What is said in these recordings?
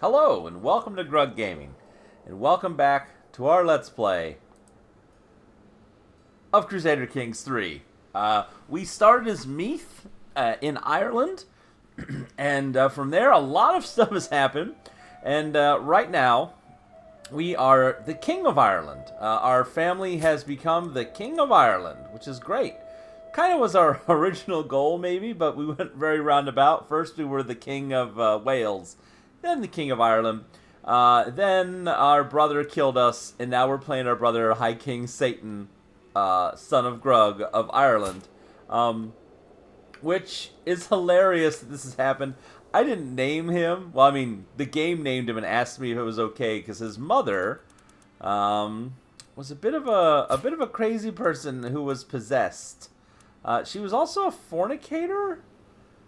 Hello, and welcome to Grug Gaming, and welcome back to our Let's Play of Crusader Kings 3. We started as Meath in Ireland, and from there a lot of stuff has happened, and right now we are the King of Ireland. Our family has become the King of Ireland, which is great. Kind of was our original goal, maybe, but we went very roundabout. First we were the King of Wales, then the King of Ireland. Then our brother killed us, and now we're playing our brother, High King Satan, son of Grug of Ireland. Which is hilarious that this has happened. I didn't name him. Well, I mean, the game named him and asked me if it was okay, because his mother was a bit of a crazy person who was possessed. She was also a fornicator,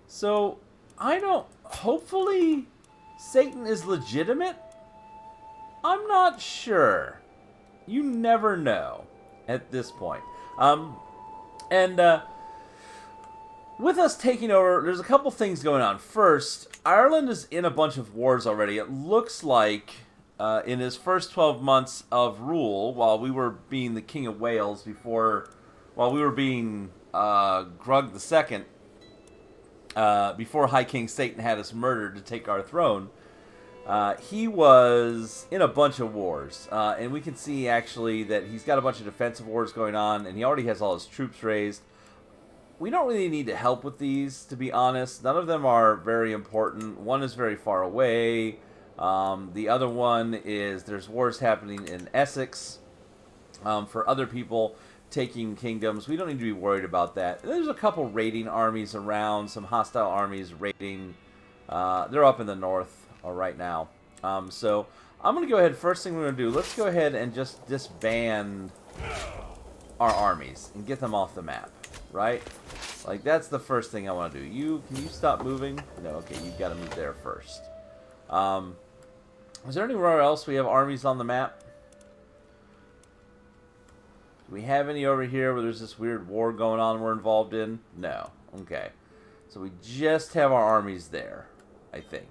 so I don't. Hopefully, Satan is legitimate? I'm not sure. You never know at this point. With us taking over, there's a couple things going on. First, Ireland is in a bunch of wars already. It looks like in his first 12 months of rule, while we were being the King of Wales while we were being Grug II, before High King Satan had us murdered to take our throne, he was in a bunch of wars. And we can see, actually, that he's got a bunch of defensive wars going on, and he already has all his troops raised. We don't really need to help with these, to be honest. None of them are very important. One is very far away. The other one is there's wars happening in Essex for other people taking kingdoms. We don't need to be worried about that. There's a couple raiding armies around, some hostile armies raiding. They're up in the north right now. So I'm going to go ahead. First thing we're going to do, let's go ahead and just disband our armies and get them off the map, right? Like, that's the first thing I want to do. Can you stop moving? No, okay, you've got to move there first. Is there anywhere else we have armies on the map? Do we have any over here where there's this weird war going on we're involved in? No. Okay. So we just have our armies there, I think.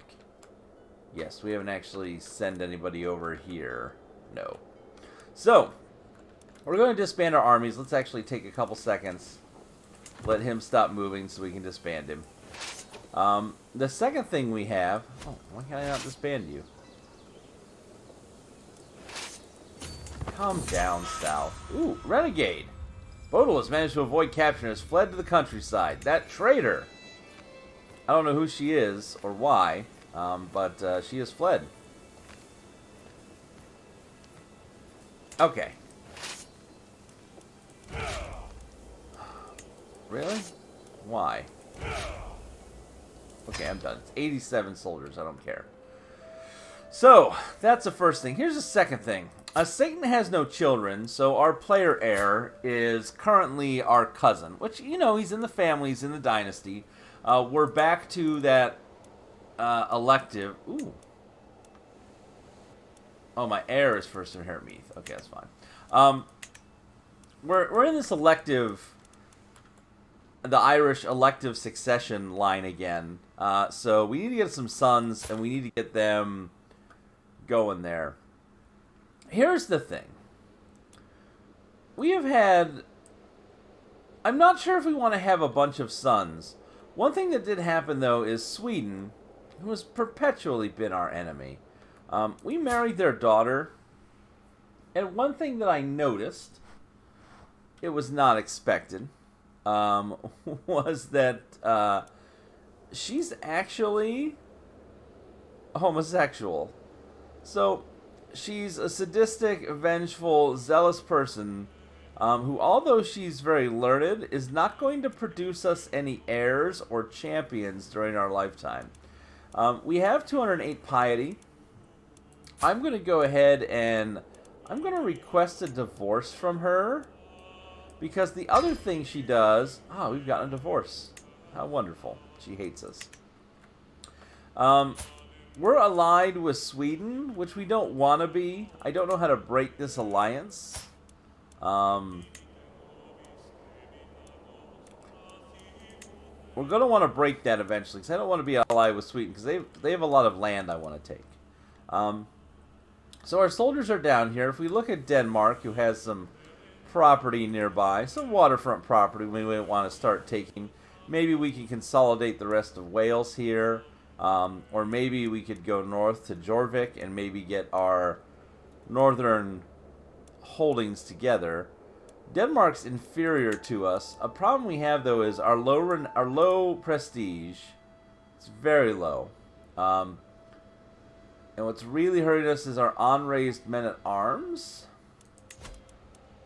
Yes, we haven't actually sent anybody over here. No. So, we're going to disband our armies. Let's actually take a couple seconds. Let him stop moving so we can disband him. The second thing we have... Oh, why can I not disband you? Calm down, South. Ooh, Renegade. Bodil has managed to avoid capture and has fled to the countryside. That traitor. I don't know who she is or why, but she has fled. Okay. Really? Why? Okay, I'm done. It's 87 soldiers. I don't care. So, that's the first thing. Here's the second thing. Satan has no children, so our player heir is currently our cousin, which, you know, he's in the family, he's in the dynasty. We're back to that elective. Ooh. Oh, my heir is first inherit Meath. Okay, that's fine. We're in this elective, the Irish elective succession line again. So we need to get some sons, and we need to get them going there. Here's the thing. We have had... I'm not sure if we want to have a bunch of sons. One thing that did happen, though, is Sweden, who has perpetually been our enemy. We married their daughter, and one thing that I noticed, it was not expected, was that she's actually homosexual. So, she's a sadistic, vengeful, zealous person who, although she's very learned, is not going to produce us any heirs or champions during our lifetime. We have 208 piety. I'm going to go ahead and I'm going to request a divorce from her, because the other thing she does... Oh, we've gotten a divorce. How wonderful. She hates us. We're allied with Sweden, which we don't want to be. I don't know how to break this alliance. We're going to want to break that eventually, because I don't want to be allied with Sweden, because they have a lot of land I want to take. So our soldiers are down here. If we look at Denmark, who has some property nearby, some waterfront property we might want to start taking. Maybe we can consolidate the rest of Wales here. Or maybe we could go north to Jorvik and maybe get our northern holdings together. Denmark's inferior to us. A problem we have, though, is our low prestige. It's very low. And what's really hurting us is our unraised men-at-arms.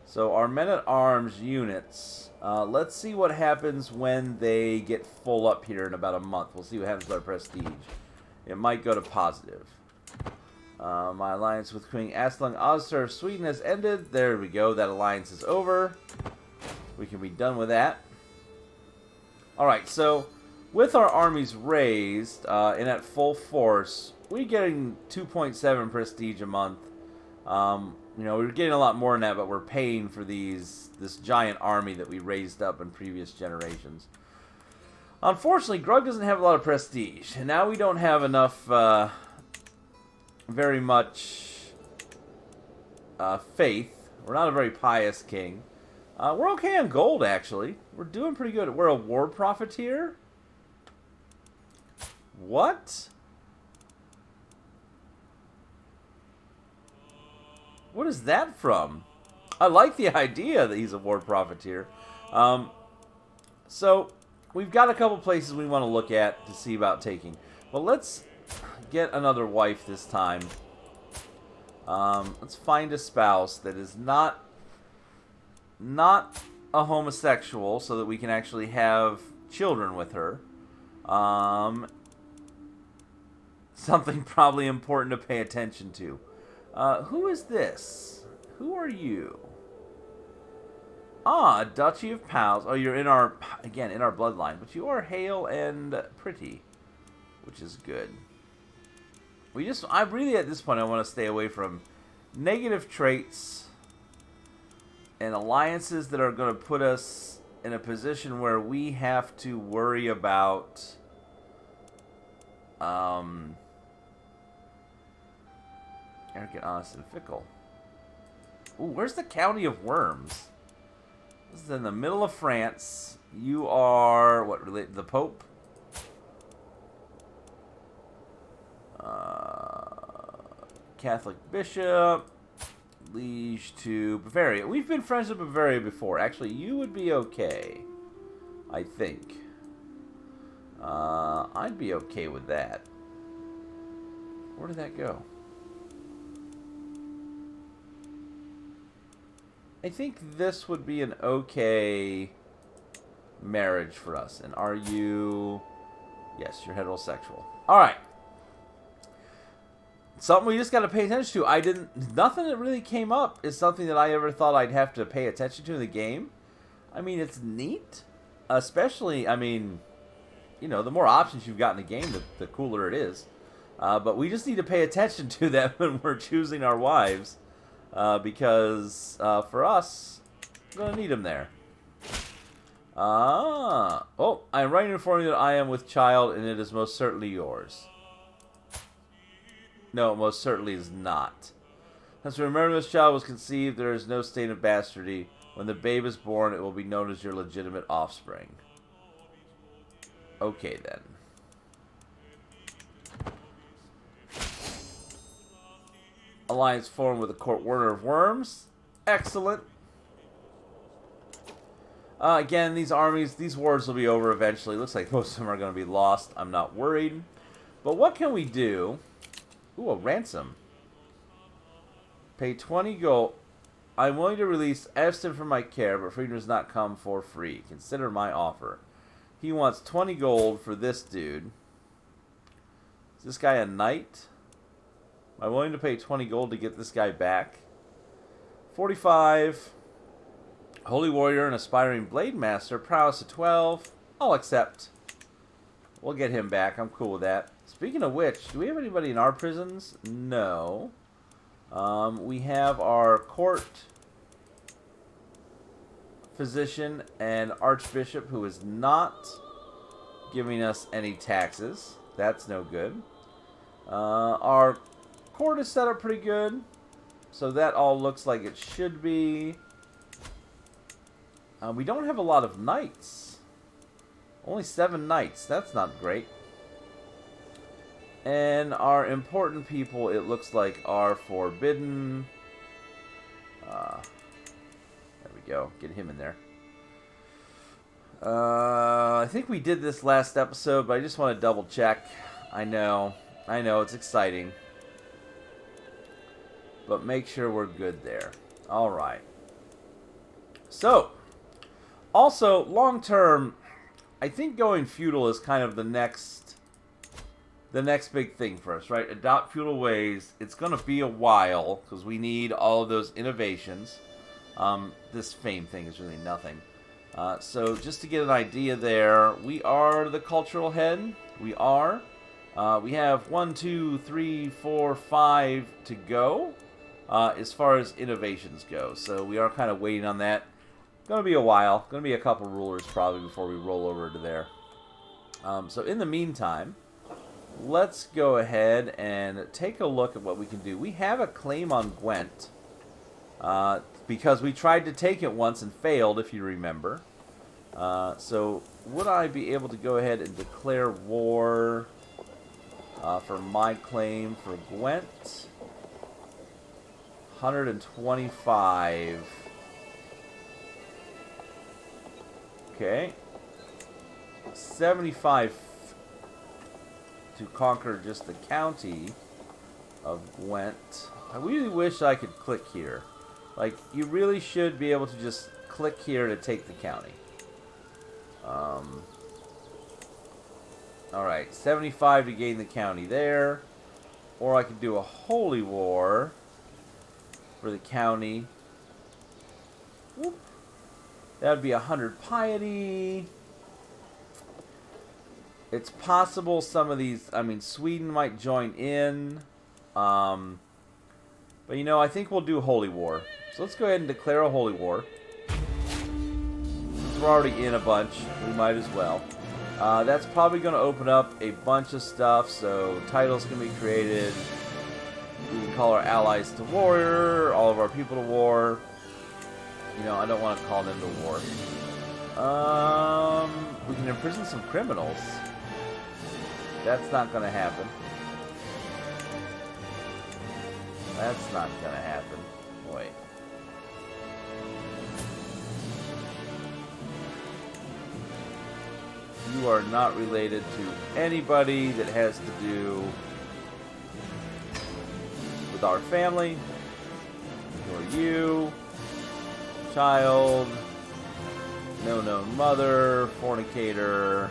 So our men-at-arms units, let's see what happens when they get full up here in about a month. We'll see what happens with our prestige. It might go to positive. My alliance with Queen Aslung Ozsur of Sweden has ended. There we go. That alliance is over. We can be done with that. Alright, so with our armies raised and at full force, we're getting 2.7 prestige a month. You know, we're getting a lot more than that, but we're paying for this giant army that we raised up in previous generations. Unfortunately, Grug doesn't have a lot of prestige, and now we don't have enough, very much faith. We're not a very pious king. We're okay on gold, actually. We're doing pretty good. We're a war profiteer? What? What is that from? I like the idea that he's a war profiteer. So, we've got a couple places we want to look at to see about taking. But let's get another wife this time. Let's find a spouse that is not a homosexual so that we can actually have children with her. Something probably important to pay attention to. Who is this? Who are you? Ah, Duchy of Pals. Oh, you're in our bloodline. But you are hale and pretty, which is good. I really, at this point, I want to stay away from negative traits and alliances that are going to put us in a position where we have to worry about arrogant, honest, and fickle. Ooh, where's the County of Worms? This is in the middle of France. You are, what, related to the Pope? Catholic Bishop. Liege to Bavaria. We've been friends with Bavaria before. Actually, you would be okay. I think. I'd be okay with that. Where did that go? I think this would be an okay marriage for us. And are you... Yes, you're heterosexual. Alright. Something we just got to pay attention to. Nothing that really came up is something that I ever thought I'd have to pay attention to in the game. I mean, it's neat. Especially, I mean, you know, the more options you've got in the game, the cooler it is. But we just need to pay attention to that when we're choosing our wives. Because for us, we're going to need them there. Oh, I am writing to inform you that I am with child, and it is most certainly yours. No, it most certainly is not. As we remember, this child was conceived, there is no stain of bastardy. When the babe is born, it will be known as your legitimate offspring. Okay, then. Alliance formed with the Court Warder of Worms. Excellent. Again, these armies, these wars will be over eventually. Looks like most of them are going to be lost. I'm not worried. But what can we do? Ooh, a ransom. Pay 20 gold. I'm willing to release Evston from my care, but freedom does not come for free. Consider my offer. He wants 20 gold for this dude. Is this guy a knight? Am I willing to pay 20 gold to get this guy back? 45. Holy Warrior and Aspiring Blade Master. Prowess of 12. I'll accept. We'll get him back. I'm cool with that. Speaking of which, do we have anybody in our prisons? No. We have our court physician and archbishop who is not giving us any taxes. That's no good. Our court is set up pretty good. So that all looks like it should be. We don't have a lot of knights. Only 7 knights. That's not great. And our important people, it looks like, are forbidden. There we go. Get him in there. I think we did this last episode, but I just want to double check. I know, it's exciting. But make sure we're good there. Alright. So, also, long term, I think going feudal is kind of the next big thing for us, right? Adopt feudal ways. It's going to be a while, because we need all of those innovations. This fame thing is really nothing. So just to get an idea there, we are the cultural head. We are. We have 1, 2, 3, 4, 5 to go as far as innovations go. So we are kind of waiting on that. Going to be a while. Going to be a couple rulers probably before we roll over to there. So in the meantime, let's go ahead and take a look at what we can do. We have a claim on Gwent because we tried to take it once and failed, if you remember. So would I be able to go ahead and declare war for my claim for Gwent? 125. Okay. 75 to conquer just the county of Gwent. I really wish I could click here. Like, you really should be able to just click here to take the county. Alright, 75 to gain the county there. Or I could do a holy war for the county. Whoop. That would be 100 piety. It's possible some of these, I mean, Sweden might join in. But, you know, I think we'll do holy war. So let's go ahead and declare a holy war. Since we're already in a bunch, we might as well. That's probably going to open up a bunch of stuff, so titles can be created. We can call our allies to warrior, all of our people to war. You know, I don't want to call them to war. We can imprison some criminals. That's not going to happen. That's not going to happen. Wait. You are not related to anybody that has to do with our family. Or you. Child. No known mother. Fornicator.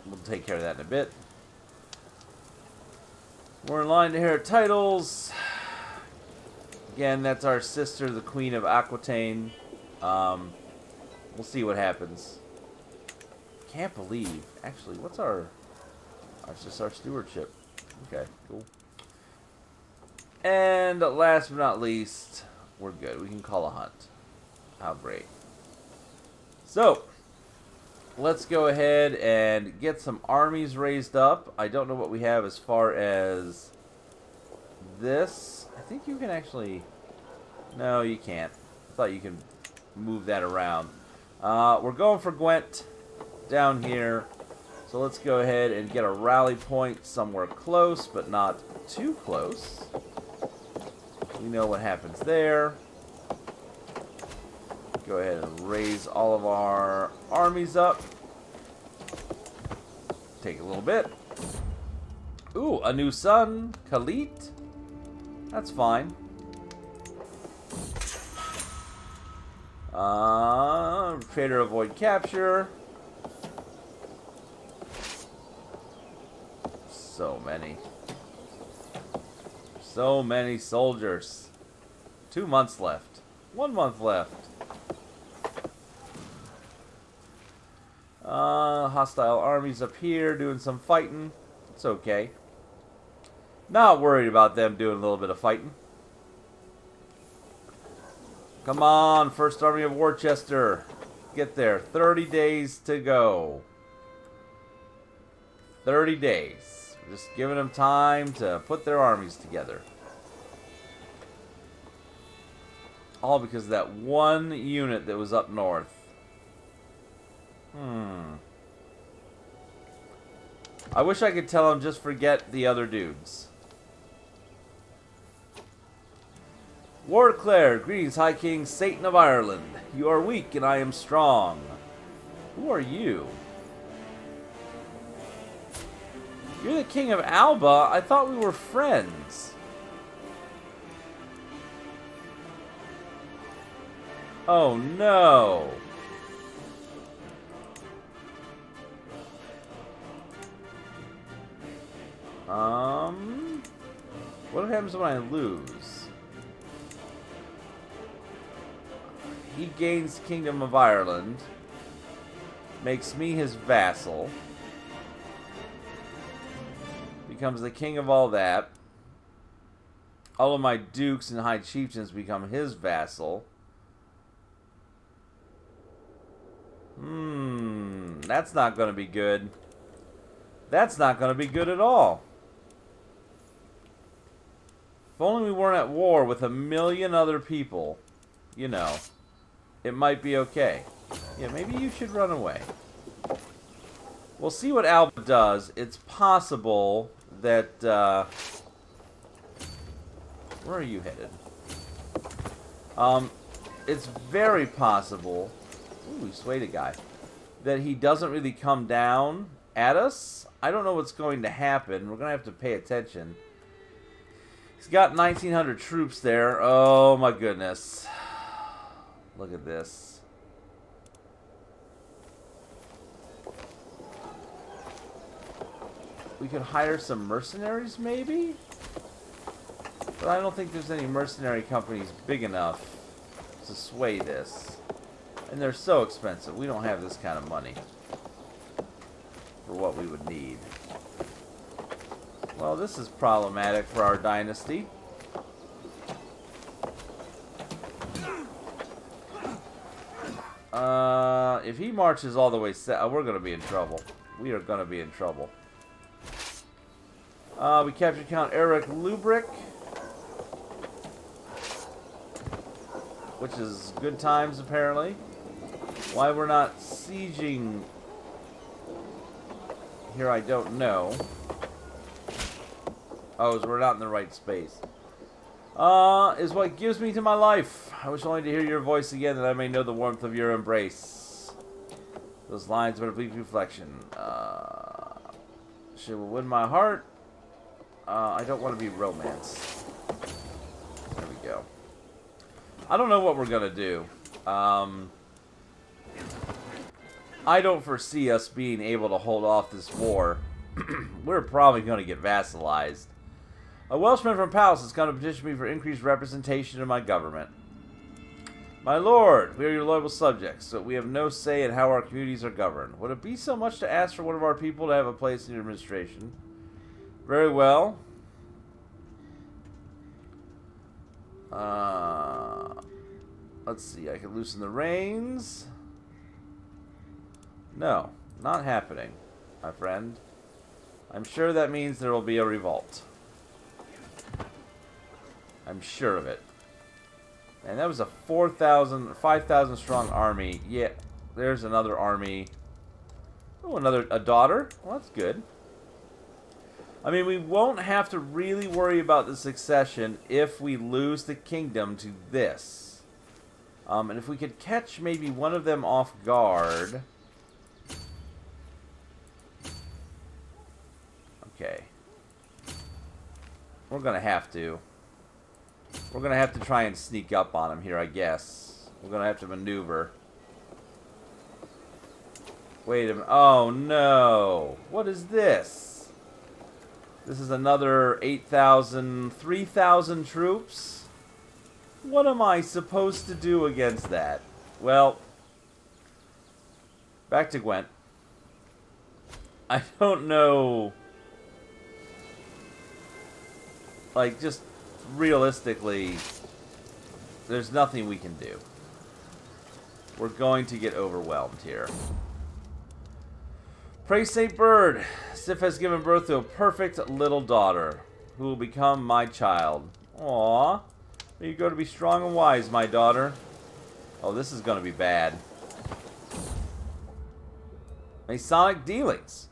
We'll take care of that in a bit. We're in line to inherit titles. Again, that's our sister, the Queen of Aquitaine. We'll see what happens. Can't believe. Actually, what's our just our stewardship? Okay, cool. And last but not least, we're good. We can call a hunt. How great. So, let's go ahead and get some armies raised up. I don't know what we have as far as this. I think you can actually... No, you can't. I thought you could move that around. We're going for Gwent down here. So let's go ahead and get a rally point somewhere close, but not too close. We know what happens there. Go ahead and raise all of our armies up. Take a little bit. Ooh, a new son, Khalit. That's fine. Trader avoid capture. So many. So many soldiers. 2 months left. 1 month left. Hostile armies up here doing some fighting. It's okay. Not worried about them doing a little bit of fighting. Come on, First Army of Worcester. Get there. 30 days to go. 30 days. Just giving them time to put their armies together. All because of that one unit that was up north. I wish I could tell him just forget the other dudes. War declared. Greetings, High King Satan of Ireland. You are weak and I am strong. Who are you? You're the King of Alba? I thought we were friends. Oh no. What happens when I lose? He gains the Kingdom of Ireland. Makes me his vassal. Becomes the king of all that. All of my dukes and high chieftains become his vassal. That's not going to be good. That's not going to be good at all. If only we weren't at war with a million other people, you know, it might be okay. Yeah, maybe you should run away. We'll see what Alba does. It's possible that, where are you headed? It's very possible, ooh, he swayed a guy, that he doesn't really come down at us. I don't know what's going to happen. We're going to have to pay attention. He's got 1,900 troops there. Oh my goodness. Look at this. We could hire some mercenaries, maybe? But I don't think there's any mercenary companies big enough to sway this. And they're so expensive. We don't have this kind of money for what we would need. Well, this is problematic for our dynasty. If he marches all the way south, we're going to be in trouble. We are going to be in trouble. We captured Count Eric Lubrick, which is good times, apparently. Why we're not sieging here, I don't know. Oh, we're not in the right space. Is what gives me to my life. I wish only to hear your voice again, that I may know the warmth of your embrace. Those lines are a bleak reflection. She will win my heart. I don't want to be romanced. There we go. I don't know what we're gonna do. I don't foresee us being able to hold off this war. We're probably going to get vassalized. A Welshman from Palace has come to petition me for increased representation in my government. My lord, we are your loyal subjects, but we have no say in how our communities are governed. Would it be so much to ask for one of our people to have a place in your administration? Very well. Let's see, I can loosen the reins. No, not happening, my friend. I'm sure that means there will be a revolt. I'm sure of it. And that was a 5,000 strong army. Yeah, there's another army. Oh, a daughter. Well, that's good. I mean, we won't have to really worry about the succession if we lose the kingdom to this. And if we could catch maybe one of them off guard. Okay. We're going to have to. We're going to have to try and sneak up on him here, I guess. We're going to have to maneuver. Wait a minute. Oh, no. What is this? This is another 8,000, 3,000 troops? What am I supposed to do against that? Well, back to Gwent. I don't know. Like, just realistically, there's nothing we can do. We're going to get overwhelmed here. Praise St. Bird. Sif has given birth to a perfect little daughter who will become my child. Aww. May you grow to be strong and wise, my daughter. Oh, this is going to be bad. Masonic dealings.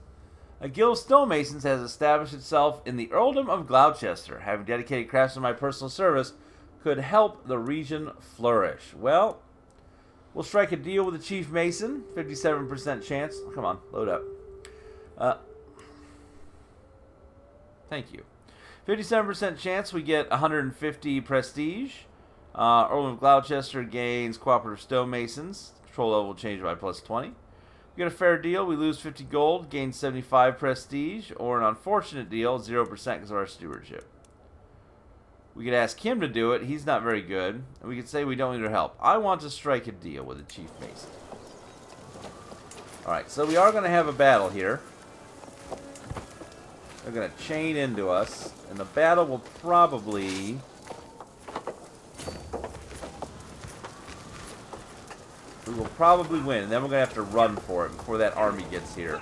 A guild of stonemasons has established itself in the Earldom of Gloucester. Having dedicated craftsmen to my personal service could help the region flourish. Well, we'll strike a deal with the Chief Mason. 57% chance. Come on, load up. Thank you. 57% chance we get 150 prestige. Earldom of Gloucester gains cooperative stonemasons. Control level will change by plus 20. We get a fair deal. We lose 50 gold, gain 75 prestige. Or an unfortunate deal, 0% because of our stewardship. We could ask him to do it. He's not very good. And we could say we don't need their help. I want to strike a deal with the Chief Mason. Alright, so we are going to have a battle here. They're going to chain into us. And the battle will probably... we will probably win. And then we're going to have to run for it before that army gets here.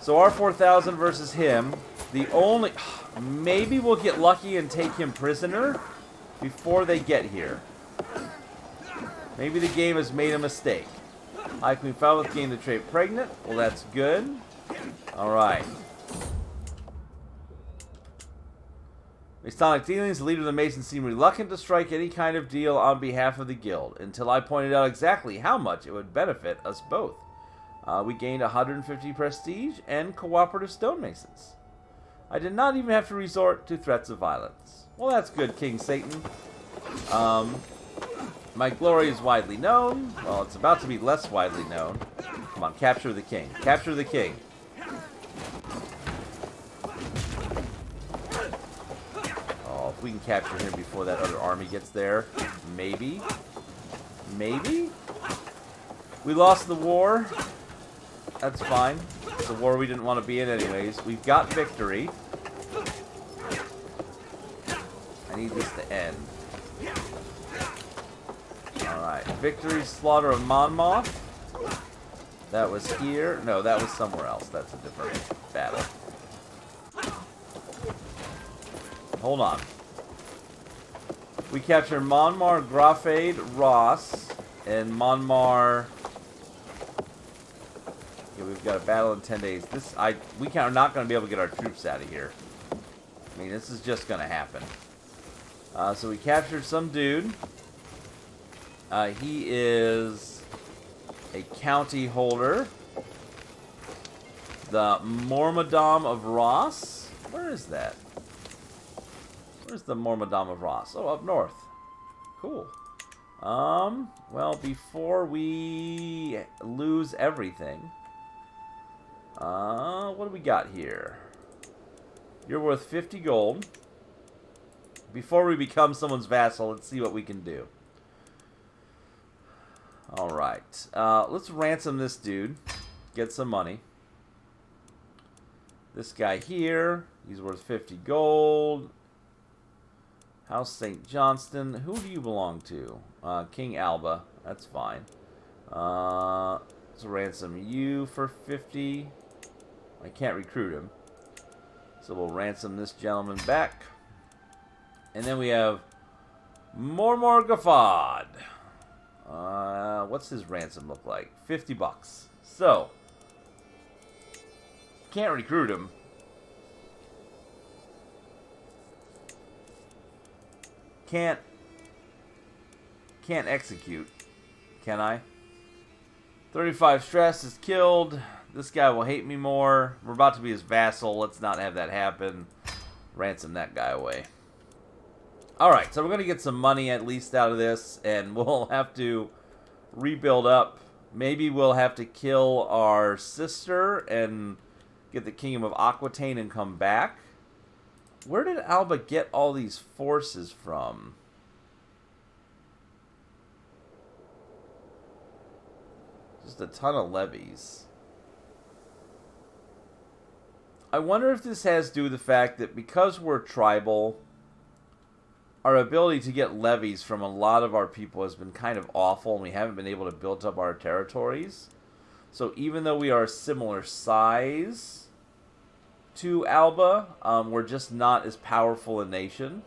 So our 4,000 versus him. The only... maybe we'll get lucky and take him prisoner before they get here. Maybe the game has made a mistake. High Queen Falmouth gained the trait pregnant. Well, that's good. Alright. Masonic dealings, the leader of the Masons seemed reluctant to strike any kind of deal on behalf of the guild, until I pointed out exactly how much it would benefit us both. We gained 150 prestige and cooperative stonemasons. I did not even have to resort to threats of violence. Well, that's good, King Satan. My glory is widely known. Well, it's about to be less widely known. Come on, capture the king. Capture the king. Oh, if we can capture him before that other army gets there. Maybe. Maybe? We lost the war. That's fine. It's a war we didn't want to be in anyways. We've got victory. I need this to end. Alright. Victory, slaughter of Monmouth. That was here. No, that was somewhere else. That's a different battle. Hold on. We capture Monmar, Grafade, Ross, and Monmar... yeah, we've got a battle in 10 days. We are not going to be able to get our troops out of here. I mean, this is just going to happen. So we captured some dude. He is a county holder. The Mormadom of Ross. Where is that? Where's the Mormadom of Ross? Oh, up north. Cool. Well, before we lose everything... what do we got here? You're worth 50 gold. Before we become someone's vassal, let's see what we can do. Alright. Let's ransom this dude. Get some money. This guy here, he's worth 50 gold. House St. Johnston. Who do you belong to? King Alba. That's fine. Let's ransom you for 50. I can't recruit him. So we'll ransom this gentleman back. And then we have Mormor Gaffad. What's his ransom look like? 50 bucks. So, can't recruit him. Can't execute. Can I? 35 stress is killed. This guy will hate me more. We're about to be his vassal. Let's not have that happen. Ransom that guy away. Alright, so we're going to get some money at least out of this. And we'll have to rebuild up. Maybe we'll have to kill our sister and get the Kingdom of Aquitaine and come back. Where did Alba get all these forces from? Just a ton of levies. I wonder if this has to do with the fact that because we're tribal, our ability to get levies from a lot of our people has been kind of awful, and we haven't been able to build up our territories. So even though we are a similar size to Alba, we're just not as powerful a nation.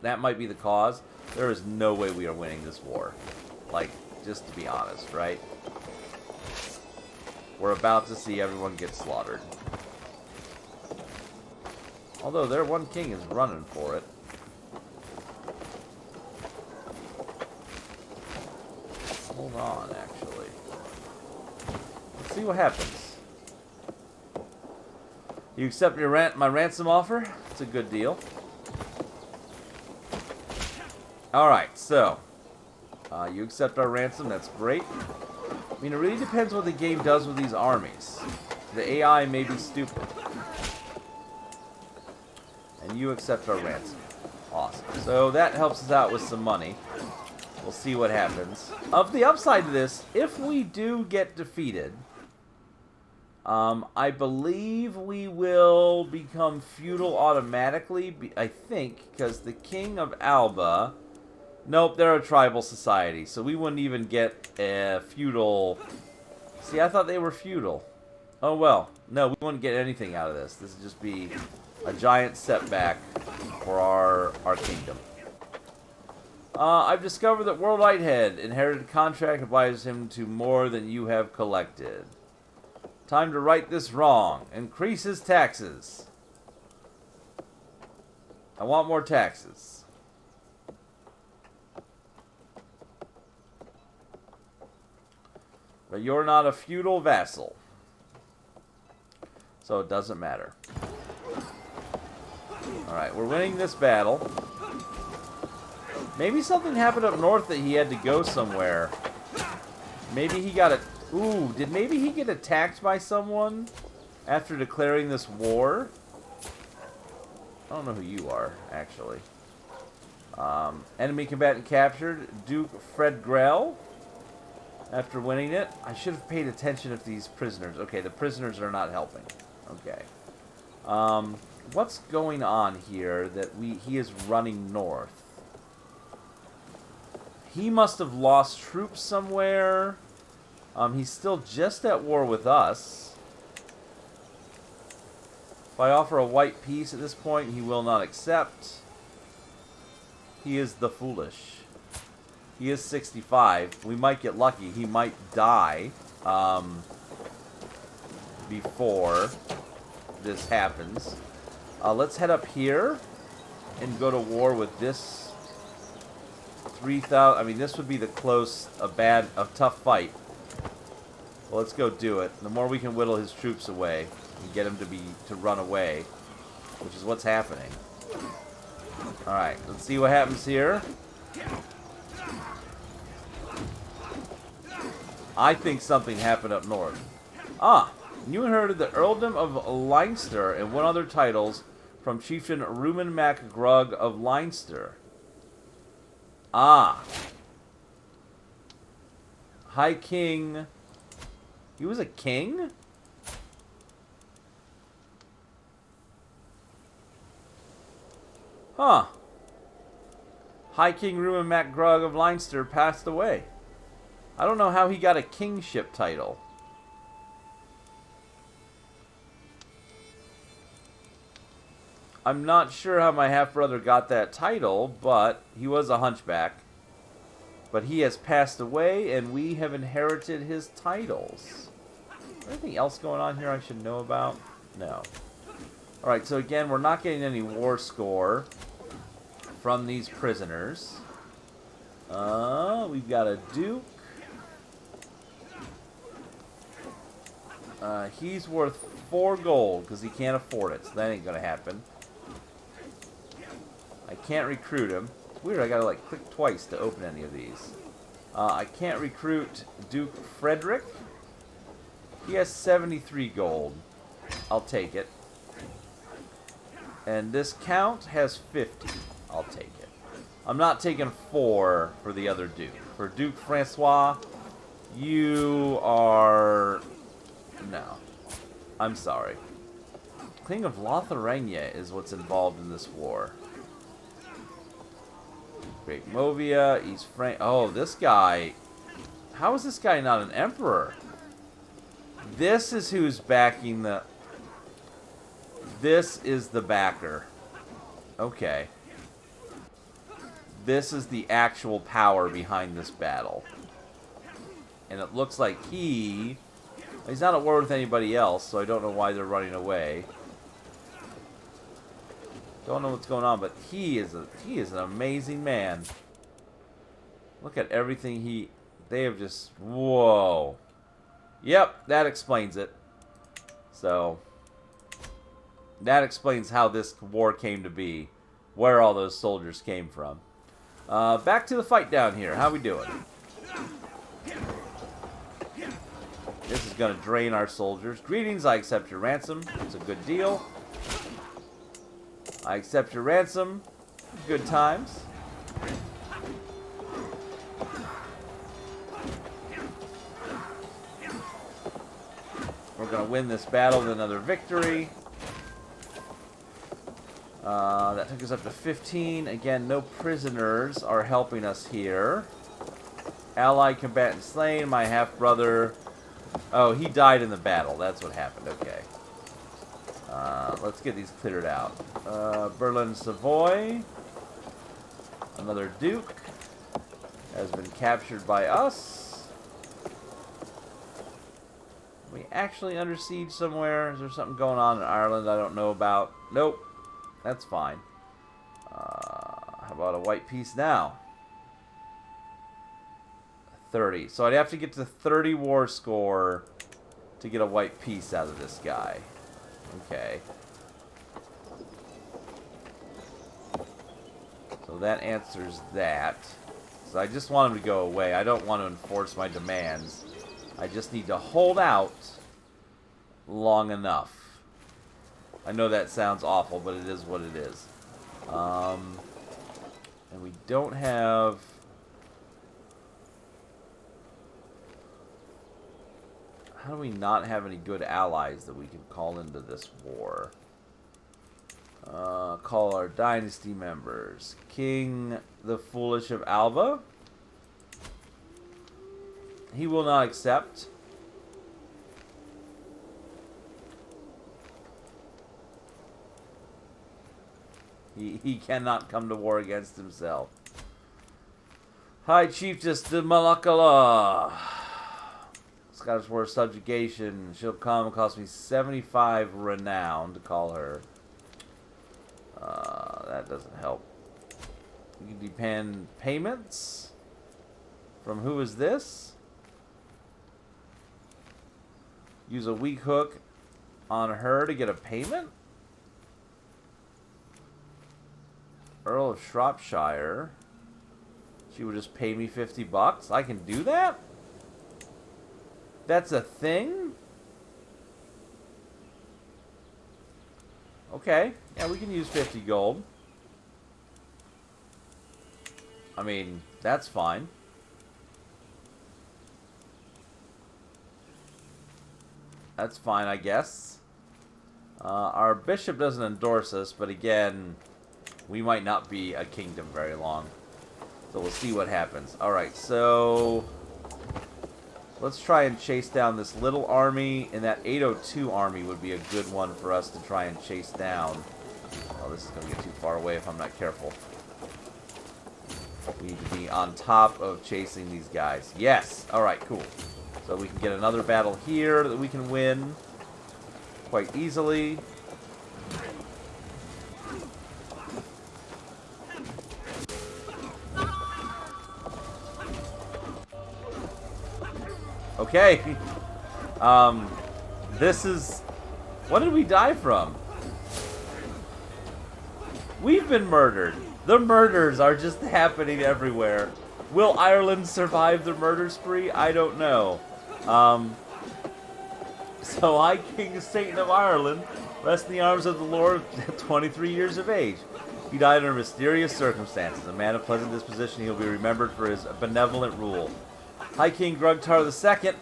That might be the cause. There is no way we are winning this war. Like, just to be honest, right? We're about to see everyone get slaughtered. Although their one king is running for it. Hold on, actually. Let's see what happens. You accept my ransom offer? It's a good deal. Alright, so. You accept our ransom, that's great. I mean, it really depends what the game does with these armies. The AI may be stupid. And you accept our ransom. Awesome. So that helps us out with some money. We'll see what happens. Of the upside to this, if we do get defeated, I believe we will become feudal automatically, I think, because the king of Alba... Nope, they're a tribal society, so we wouldn't even get a feudal... See, I thought they were feudal. Oh well. No, we wouldn't get anything out of this. This would just be a giant setback for our kingdom. I've discovered that World Lighthead inherited a contract obliges him to more than you have collected. Time to right this wrong. Increase his taxes. I want more taxes. But you're not a feudal vassal. So it doesn't matter. Alright, we're winning this battle. Maybe something happened up north that he had to go somewhere. Maybe he got it. Ooh, maybe he get attacked by someone after declaring this war? I don't know who you are, actually. Enemy combatant captured. Duke Fred Grell. After winning it. I should have paid attention if these prisoners... Okay, the prisoners are not helping. Okay. What's going on here that he is running north? He must have lost troops somewhere. He's still just at war with us. If I offer a white peace at this point, he will not accept. He is the foolish. He is 65. We might get lucky. He might die before this happens. Let's head up here and go to war with this 3,000. I mean, this would be a tough fight. Well, let's go do it. The more we can whittle his troops away and get him to run away, which is what's happening. All right, let's see what happens here. I think something happened up north. You inherited the earldom of Leinster and one other titles from chieftain Rumen Mac Grug of Leinster. High King. He was a king? Huh. High King Rumen Mac Grug of Leinster passed away. I don't know how he got a kingship title. I'm not sure how my half-brother got that title, but he was a hunchback. But he has passed away, and we have inherited his titles. Is there anything else going on here I should know about? No. Alright, so again, we're not getting any war score from these prisoners. We've got a duke. He's worth 4 gold because he can't afford it, so that ain't gonna happen. I can't recruit him. It's weird, I gotta like click twice to open any of these. I can't recruit Duke Frederick. He has 73 gold. I'll take it. And this count has 50. I'll take it. I'm not taking 4 for the other Duke. For Duke Francois, you are... No. I'm sorry. King of Lotharingia is what's involved in this war. Great Movia, East Frank... Oh, this guy... How is this guy not an emperor? This is who's backing the... This is the backer. Okay. This is the actual power behind this battle. And it looks like he's not at war with anybody else, so I don't know why they're running away. Don't know what's going on, but he is an amazing man. Look at everything they have just... Whoa. Yep, that explains it. So, that explains how this war came to be. Where all those soldiers came from. Back to the fight down here. How we doing? This is going to drain our soldiers. Greetings, I accept your ransom. It's a good deal. I accept your ransom. Good times. We're going to win this battle with another victory. That took us up to 15. Again, no prisoners are helping us here. Allied combatant slain. My half-brother... Oh, he died in the battle. That's what happened. Okay. Let's get these cleared out. Berlin, Savoy. Another duke has been captured by us. Are we actually under siege somewhere? Is there something going on in Ireland I don't know about? Nope. That's fine. How about a white piece now? 30. So I'd have to get to 30 war score to get a white piece out of this guy. Okay. So that answers that. So I just want him to go away. I don't want to enforce my demands. I just need to hold out long enough. I know that sounds awful, but it is what it is. And we don't have... How do we not have any good allies that we can call into this war? Call our dynasty members. King the Foolish of Alba. He will not accept. He cannot come to war against himself. High Chiefess de Malakala. Scottish War of Subjugation. She'll come and cost me 75 renown to call her. That doesn't help. You can depend payments. From who is this? Use a weak hook on her to get a payment? Earl of Shropshire. She would just pay me 50 bucks. I can do that? That's a thing? Okay. Yeah, we can use 50 gold. I mean, that's fine. That's fine, I guess. Our bishop doesn't endorse us, but again, we might not be a kingdom very long. So we'll see what happens. Alright, so... let's try and chase down this little army, and that 802 army would be a good one for us to try and chase down. Oh, this is going to get too far away if I'm not careful. We need to be on top of chasing these guys. Yes! Alright, cool. So we can get another battle here that we can win quite easily. Okay. This is... what did we die from? We've been murdered. The murders are just happening everywhere. Will Ireland survive the murder spree? I don't know. So I, King Satan of Ireland, rest in the arms of the Lord at 23 years of age. He died under mysterious circumstances. A man of pleasant disposition, he will be remembered for his benevolent rule. High King Grugtar II.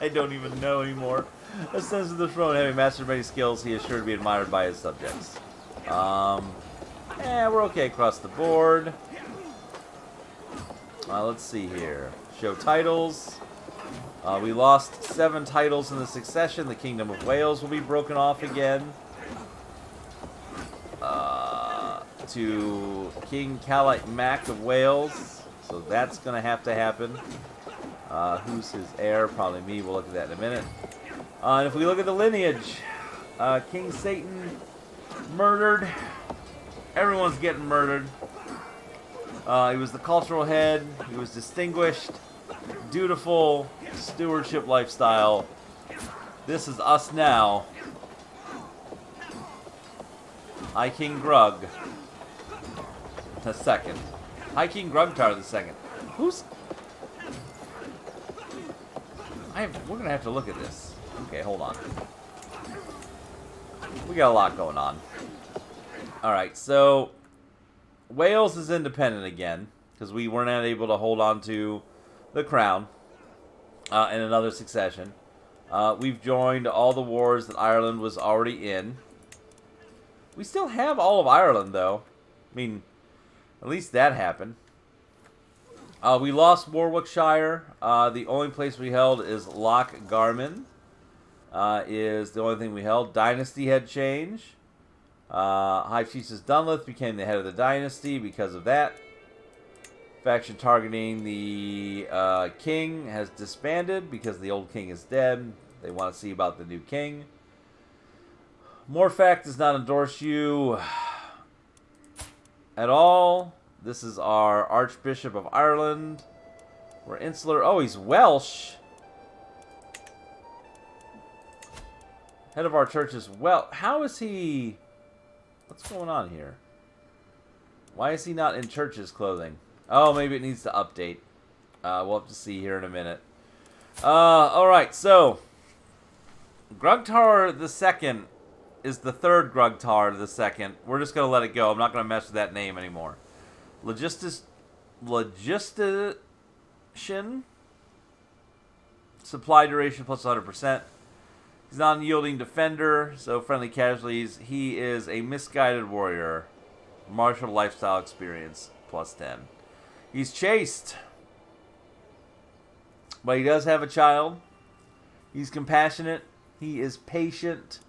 I don't even know anymore. Ascends to the throne, having mastered many skills, he is sure to be admired by his subjects. We're okay across the board. Let's see here. Show titles. We lost 7 titles in the succession. The Kingdom of Wales will be broken off again. To King Calite Mac of Wales. So that's going to happen. Who's his heir? Probably me. We'll look at that in a minute. And if we look at the lineage, King Satan murdered. Everyone's getting murdered. He was the cultural head. He was distinguished, dutiful, stewardship lifestyle. This is us now. High King Grug the second. High King Grugtar the second. Who's... we're gonna have to look at this. Okay, hold on. We got a lot going on. Alright, so Wales is independent again, because we were not able to hold on to the crown in another succession. We've joined all the wars that Ireland was already in. We still have all of Ireland, though. I mean, at least that happened. We lost Warwickshire. The only place we held is Loch Garman. Is the only thing we held. Dynasty had changed. High Chiefess Dunleth became the head of the dynasty because of that. Faction targeting the king has disbanded because the old king is dead. They want to see about the new king. Morfac does not endorse you at all. This is our Archbishop of Ireland. We're insular. Oh, he's Welsh. Head of our church is Welsh. How is he... What's going on here? Why is he not in church's clothing? Oh, maybe it needs to update. We'll have to see here in a minute. Alright, so... Grugtar the Second is the third Grugtar the Second. We're just going to let it go. I'm not going to mess with that name anymore. Logistician. Supply duration plus 100%. He's not an unyielding defender, so friendly casualties. He is a misguided warrior. Martial lifestyle experience plus 10. He's chaste. But he does have a child. He's compassionate. He is patient.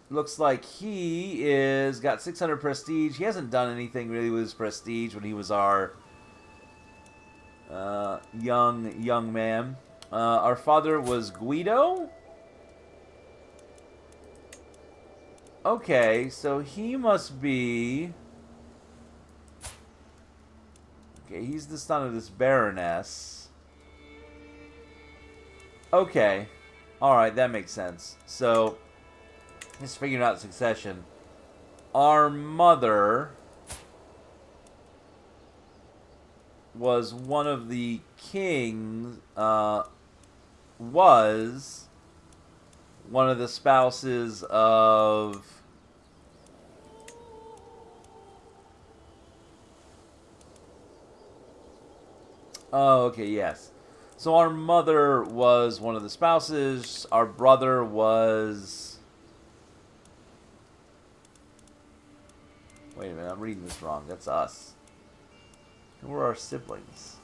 Looks like he is got 600 prestige. He hasn't done anything really with his prestige when he was our young man. Our father was Guido. Okay, so he must be... Okay, he's the son of this Baroness. Okay. Alright, that makes sense. So, just figuring out succession. Our mother was one of the kings, was one of the spouses of... Oh, okay, yes. So our mother was one of the spouses. Our brother was... Wait a minute, I'm reading this wrong. That's us. Who are our siblings?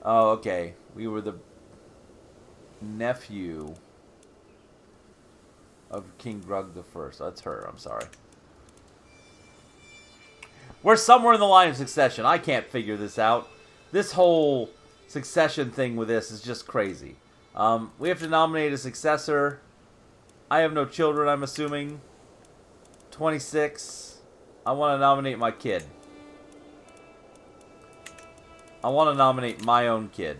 Oh, okay. We were the nephew of King Grug the First. That's her. I'm sorry. We're somewhere in the line of succession. I can't figure this out. This whole succession thing with this is just crazy. We have to nominate a successor. I have no children, I'm assuming. 26. I want to nominate my kid. I want to nominate my own kid.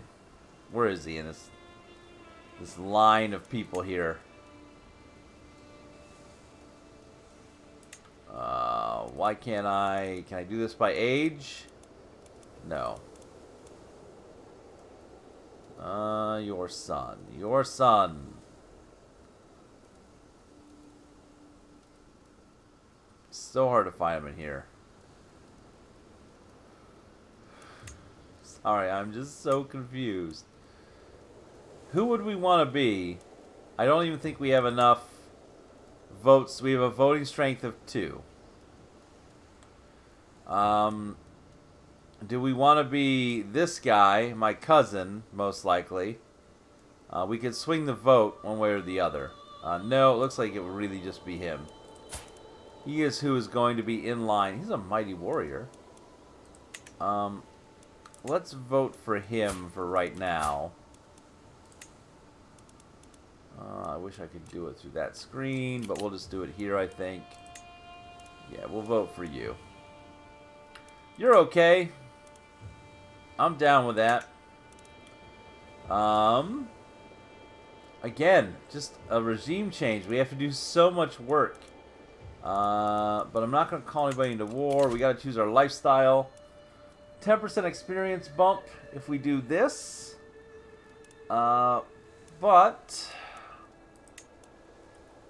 Where is he in this line of people here? Why can't I... Can I do this by age? No. Your son. Your son. So hard to find him in here. Sorry, I'm just so confused. Who would we want to be? I don't even think we have enough votes. We have a voting strength of 2. Do we want to be this guy, my cousin, most likely? We could swing the vote one way or the other. No, it looks like it would really just be him. He is who is going to be in line. He's a mighty warrior. Let's vote for him for right now. I wish I could do it through that screen, but we'll just do it here, I think. Yeah, we'll vote for you. You're okay. I'm down with that. Again, just a regime change. We have to do so much work. But I'm not going to call anybody into war. We got to choose our lifestyle. 10% experience bump if we do this. But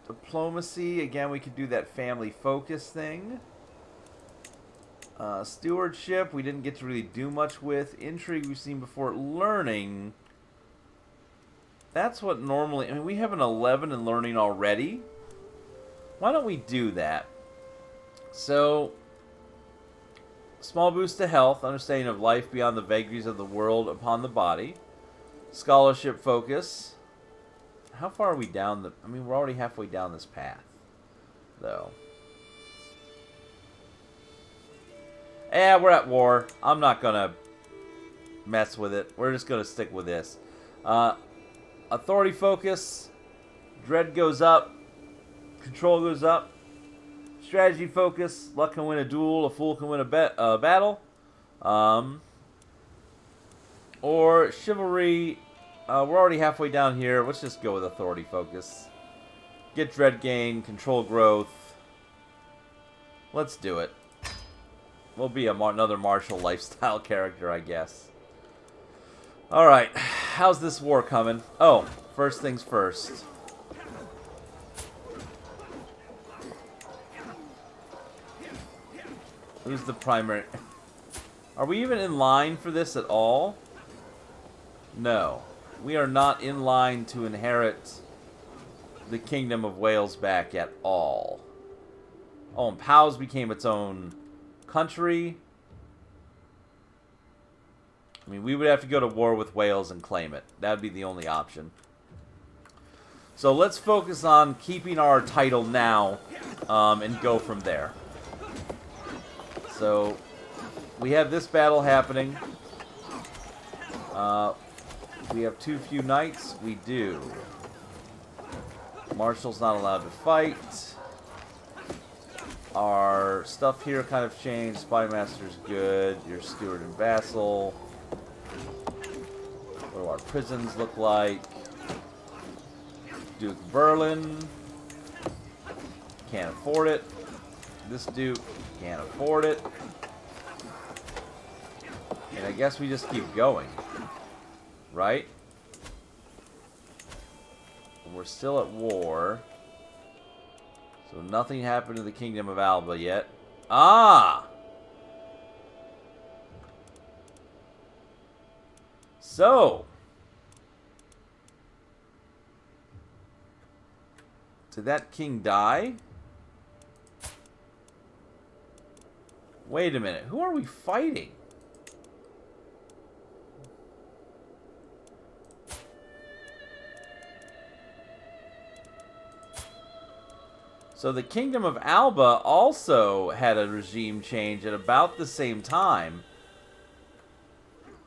diplomacy, again, we could do that family focus thing. Stewardship, we didn't get to really do much with. Intrigue, we've seen before. Learning, that's what normally... I mean, we have an 11 in learning already. Why don't we do that? So, small boost to health, understanding of life beyond the vagaries of the world upon the body. Scholarship focus. How far are we down the... I mean, we're already halfway down this path, though. Yeah, we're at war. I'm not going to mess with it. We're just going to stick with this. Authority focus. Dread goes up. Control goes up. Strategy focus. Luck can win a duel. A fool can win a battle. Or chivalry. We're already halfway down here. Let's just go with authority focus. Get dread gain. Control growth. Let's do it. We'll be another martial lifestyle character, I guess. Alright. How's this war coming? Oh, first things first. Who's the primary? Are we even in line for this at all? No. We are not in line to inherit the Kingdom of Wales back at all. Oh, and Powys became its own country. I mean, we would have to go to war with Wales and claim it. That would be the only option. So let's focus on keeping our title now and go from there. So we have this battle happening. We have too few knights. We do. Marshal's not allowed to fight. Our stuff here kind of changed. Spymaster's good. Your steward and vassal. What do our prisons look like? Duke Berlin. Can't afford it. This Duke can't afford it. And I guess we just keep going. Right? And we're still at war. So nothing happened to the Kingdom of Alba yet. Ah! So. Did that king die? Wait a minute. Who are we fighting? So the Kingdom of Alba also had a regime change at about the same time.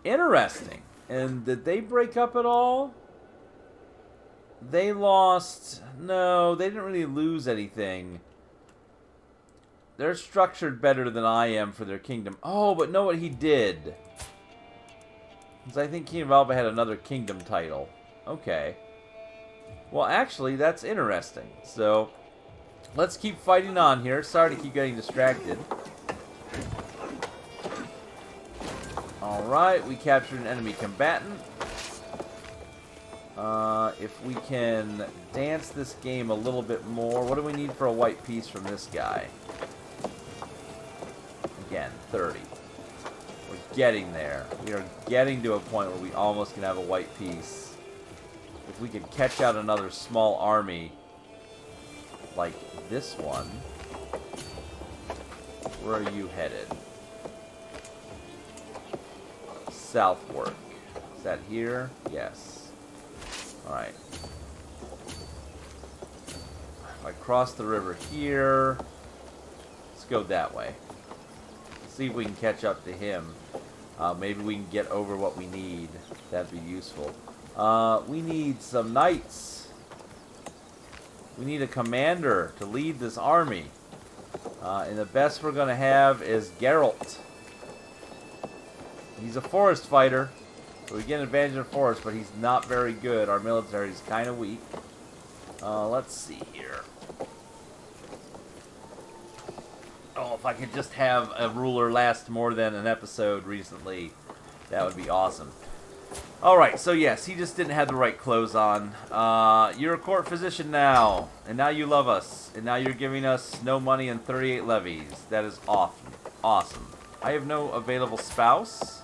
Interesting. And did they break up at all? They lost... No, they didn't really lose anything. They're structured better than I am for their kingdom. Oh, but know what he did? Because I think Kingdom of Alba had another kingdom title. Okay. Well, actually, that's interesting. So... let's keep fighting on here. Sorry to keep getting distracted. Alright, we captured an enemy combatant. If we can dance this game a little bit more. What do we need for a white piece from this guy? Again, 30. We're getting there. We are getting to a point where we almost can have a white piece. If we could catch out another small army like this one. Where are you headed? southward? Is that here? Yes. Alright. If I cross the river here, let's go that way. See if we can catch up to him. Maybe we can get over what we need. That'd be useful. We need some knights. We need a commander to lead this army. And the best we're going to have is Geralt. He's a forest fighter. So we get an advantage in the forest, but he's not very good. Our military is kind of weak. Let's see here. Oh, if I could just have a ruler last more than an episode recently, that would be awesome. Alright, so yes, he just didn't have the right clothes on. You're a court physician now, and now you love us, and now you're giving us no money and 38 levies. That is awesome. I have no available spouse.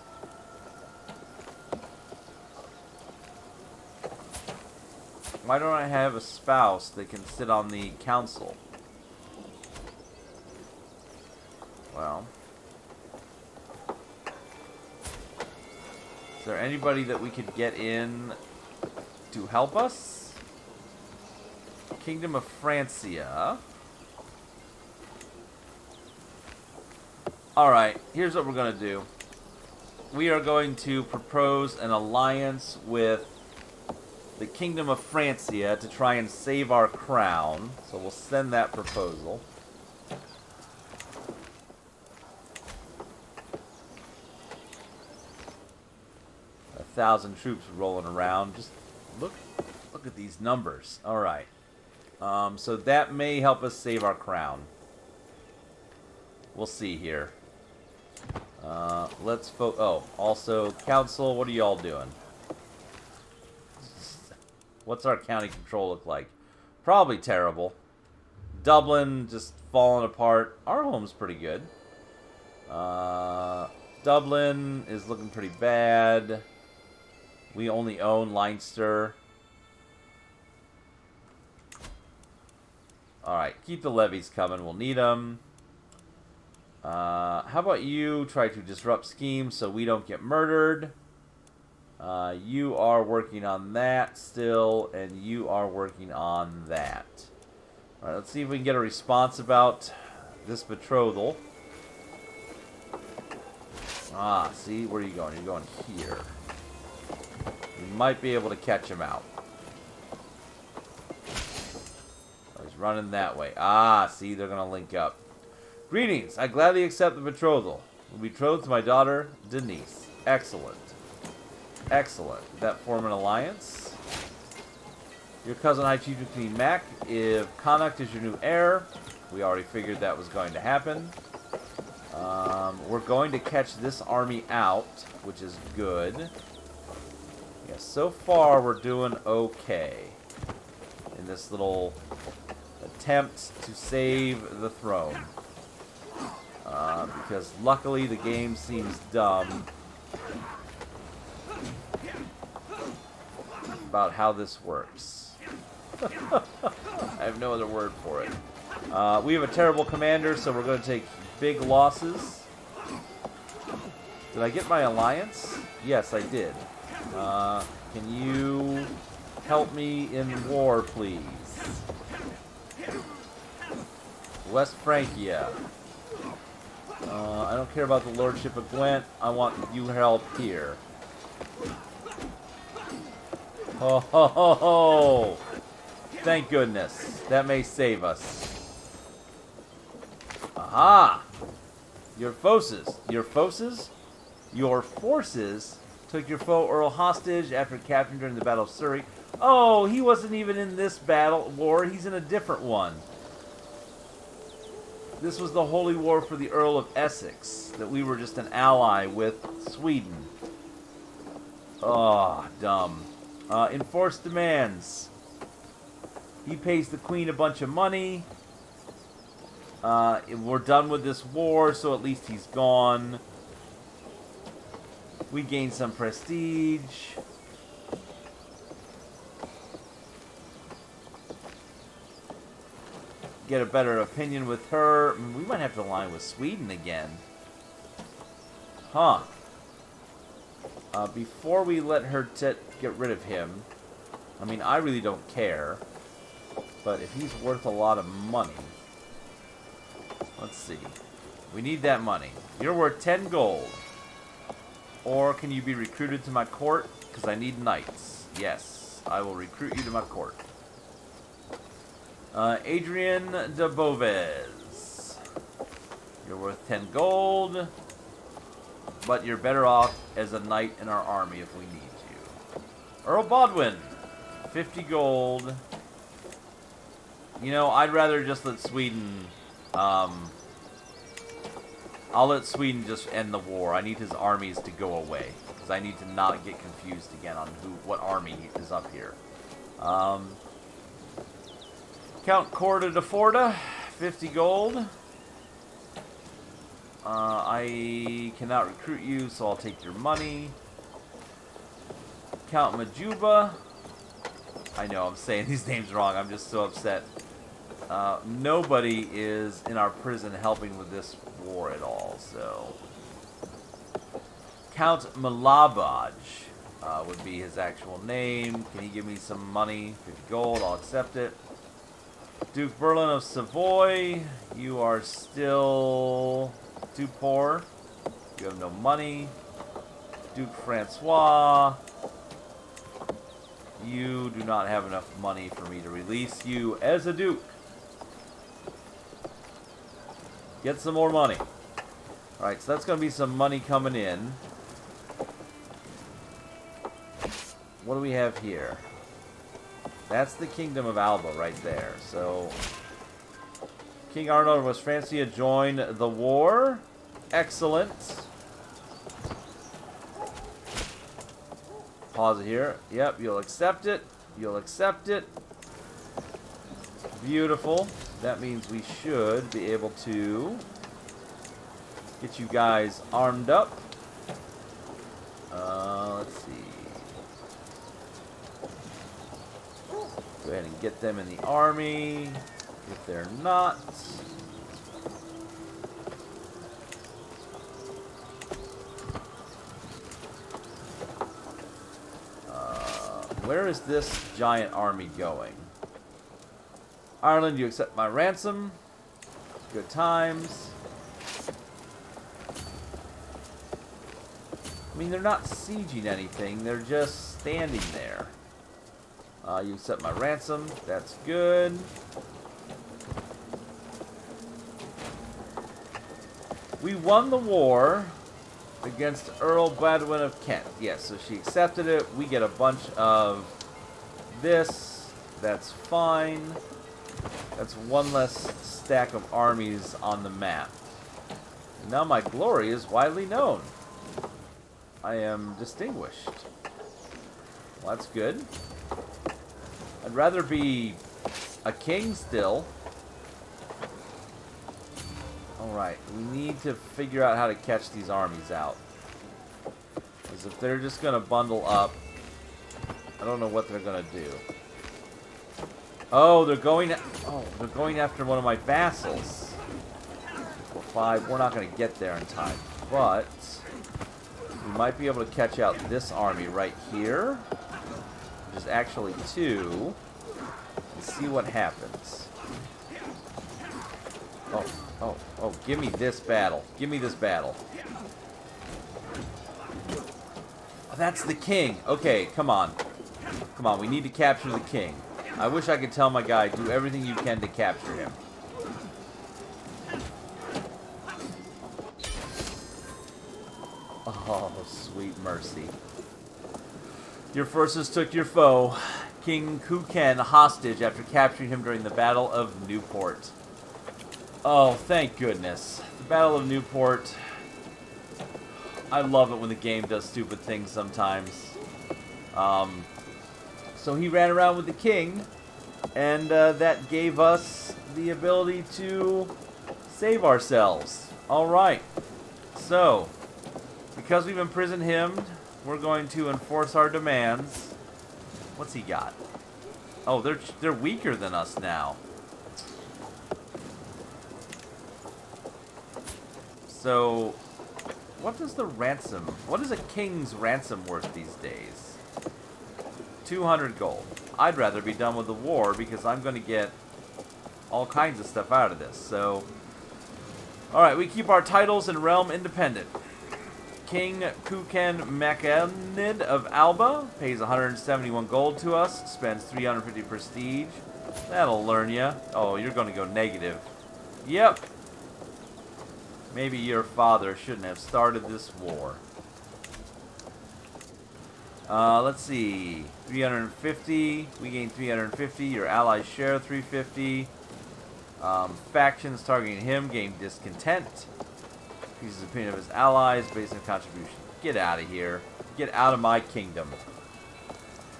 Why don't I have a spouse that can sit on the council? Well, is there anybody that we could get in to help us? Kingdom of Francia. Alright, here's what we're going to do. We are going to propose an alliance with the Kingdom of Francia to try and save our crown. So we'll send that proposal. A 1,000 troops rolling around. Just look at these numbers. All right. So that may help us save our crown. We'll see here. Let's oh, also council. What are y'all doing? What's our county control look like? Probably terrible. Dublin just falling apart. Our home's pretty good. Dublin is looking pretty bad. We only own Leinster. Alright, keep the levies coming. We'll need them. How about you try to disrupt schemes so we don't get murdered? You are working on that still, and you are working on that. Alright, let's see if we can get a response about this betrothal. Ah, see? Where are you going? You're going here. You might be able to catch him out. Oh, he's running that way. Ah, see? They're going to link up. Greetings. I gladly accept the betrothal. We'll be betrothed to my daughter, Denise. Excellent. Excellent. Did that form an alliance? Your cousin High Chief Queen Mac, if Connacht is your new heir, we already figured that was going to happen. We're going to catch this army out, which is good. Yeah, so far we're doing okay in this little attempt to save the throne. Because luckily the game seems dumb about how this works. I have no other word for it. We have a terrible commander, so we're going to take big losses. Did I get my alliance? Yes, I did. Can you help me in war, please? West Francia. I don't care about the Lordship of Gwent. I want you help here. Ho ho ho ho! Thank goodness. That may save us. Aha! Your forces took your foe Earl hostage after capturing during the Battle of Surrey. Oh, he wasn't even in this war. He's in a different one. This was the Holy War for the Earl of Essex, that we were just an ally with Sweden. Oh, dumb. Enforced demands. He pays the Queen a bunch of money. We're done with this war, so at least he's gone. We gain some prestige. Get a better opinion with her. I mean, we might have to align with Sweden again. Huh. before we let her get rid of him, I mean, I really don't care, but if he's worth a lot of money, let's see. We need that money. You're worth 10 gold. Or can you be recruited to my court? Because I need knights. Yes, I will recruit you to my court. Adrian de Boves. You're worth 10 gold. But you're better off as a knight in our army if we need you. Earl Bodwin. 50 gold. You know, I'd rather just let Sweden... I'll let Sweden just end the war. I need his armies to go away. Because I need to not get confused again on what army is up here. Count Corda de Forda. 50 gold. I cannot recruit you, so I'll take your money. Count Majuba. I know, I'm saying these names wrong. I'm just so upset. Nobody is in our prison helping with this war at all, so... Count Malabaj would be his actual name. Can you give me some money? 50 gold, I'll accept it. Duke Berlin of Savoy, you are still too poor. You have no money. Duke Francois, you do not have enough money for me to release you as a duke. Get some more money. Alright, so that's going to be some money coming in. What do we have here? That's the Kingdom of Alba right there. So, King Arnold of West Francia joined the war. Excellent. Pause it here. Yep, you'll accept it. You'll accept it. Beautiful. That means we should be able to get you guys armed up. Let's see. Go ahead and get them in the army. If they're not. Where is this giant army going? Ireland, you accept my ransom. Good times. I mean, they're not sieging anything. They're just standing there. You accept my ransom. That's good. We won the war against Earl Badwin of Kent. Yes, so she accepted it. We get a bunch of this. That's fine. That's one less stack of armies on the map. Now my glory is widely known. I am distinguished. Well, that's good. I'd rather be a king still. Alright, we need to figure out how to catch these armies out. Because if they're just going to bundle up, I don't know what they're going to do. Oh, they're going after one of my vassals. 5, we're not going to get there in time. But we might be able to catch out this army right here. Which is actually 2. And see what happens. Oh, give me this battle. Give me this battle. Oh, that's the king. Okay, come on. Come on, we need to capture the king. I wish I could tell my guy, do everything you can to capture him. Oh, sweet mercy. Your forces took your foe, King Kuken, hostage after capturing him during the Battle of Newport. Oh, thank goodness. The Battle of Newport. I love it when the game does stupid things sometimes. So he ran around with the king, and that gave us the ability to save ourselves. Alright. So, because we've imprisoned him, we're going to enforce our demands. What's he got? Oh, they're weaker than us now. So, What does the ransom... What is a king's ransom worth these days? 200 gold. I'd rather be done with the war because I'm going to get all kinds of stuff out of this. So, alright, we keep our titles and realm independent. King Kuken Makanid of Alba pays 171 gold to us, spends 350 prestige. That'll learn ya. Oh, you're going to go negative. Yep. Maybe your father shouldn't have started this war. Let's see. 350. We gain 350. Your allies share 350. Factions targeting him gain discontent. Increases the opinion of his allies based on contribution. Get out of here. Get out of my kingdom.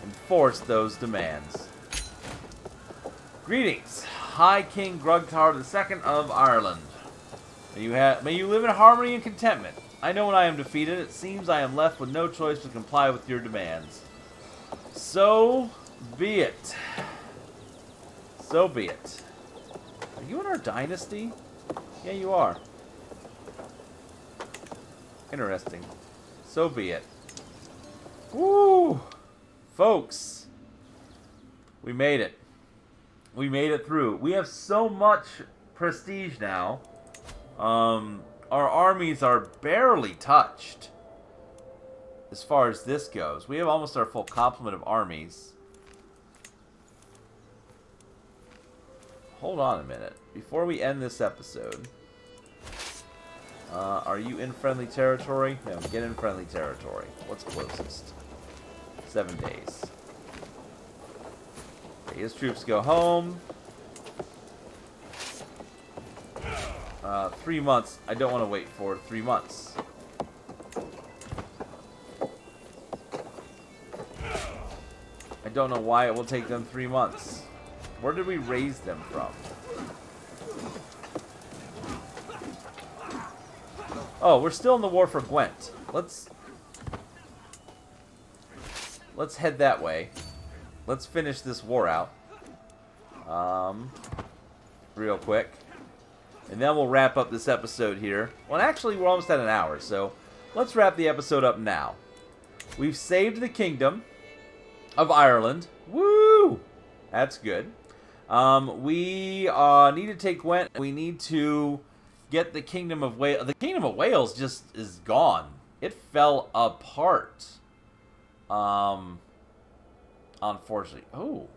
Enforce those demands. Greetings, High King Grugtar II of Ireland. May you live in harmony and contentment. I know when I am defeated, it seems I am left with no choice but to comply with your demands. So be it. So be it. Are you in our dynasty? Yeah, you are. Interesting. So be it. Woo! Folks, we made it. We made it through. We have so much prestige now. Our armies are barely touched as far as this goes. We have almost our full complement of armies. Hold on a minute. Before we end this episode, are you in friendly territory? No, get in friendly territory. What's closest? 7 days. Okay, his troops go home. 3 months. I don't want to wait for 3 months. I don't know why it will take them 3 months. Where did we raise them from? Oh, we're still in the war for Gwent. Let's head that way. Let's finish this war out. Real quick. And then we'll wrap up this episode here. Well, actually, we're almost at an hour, so let's wrap the episode up now. We've saved the kingdom of Ireland. Woo! That's good. We need to take Gwent. We need to get the Kingdom of Wales. The Kingdom of Wales just is gone. It fell apart. Unfortunately. Oh.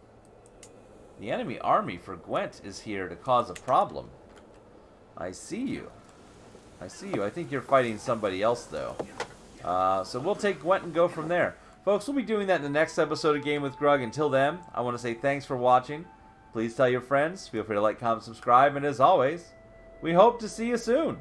The enemy army for Gwent is here to cause a problem. I see you. I see you. I think you're fighting somebody else, though. So we'll take Gwent and go from there. Folks, we'll be doing that in the next episode of Game with Grug. Until then, I want to say thanks for watching. Please tell your friends. Feel free to like, comment, subscribe. And as always, we hope to see you soon.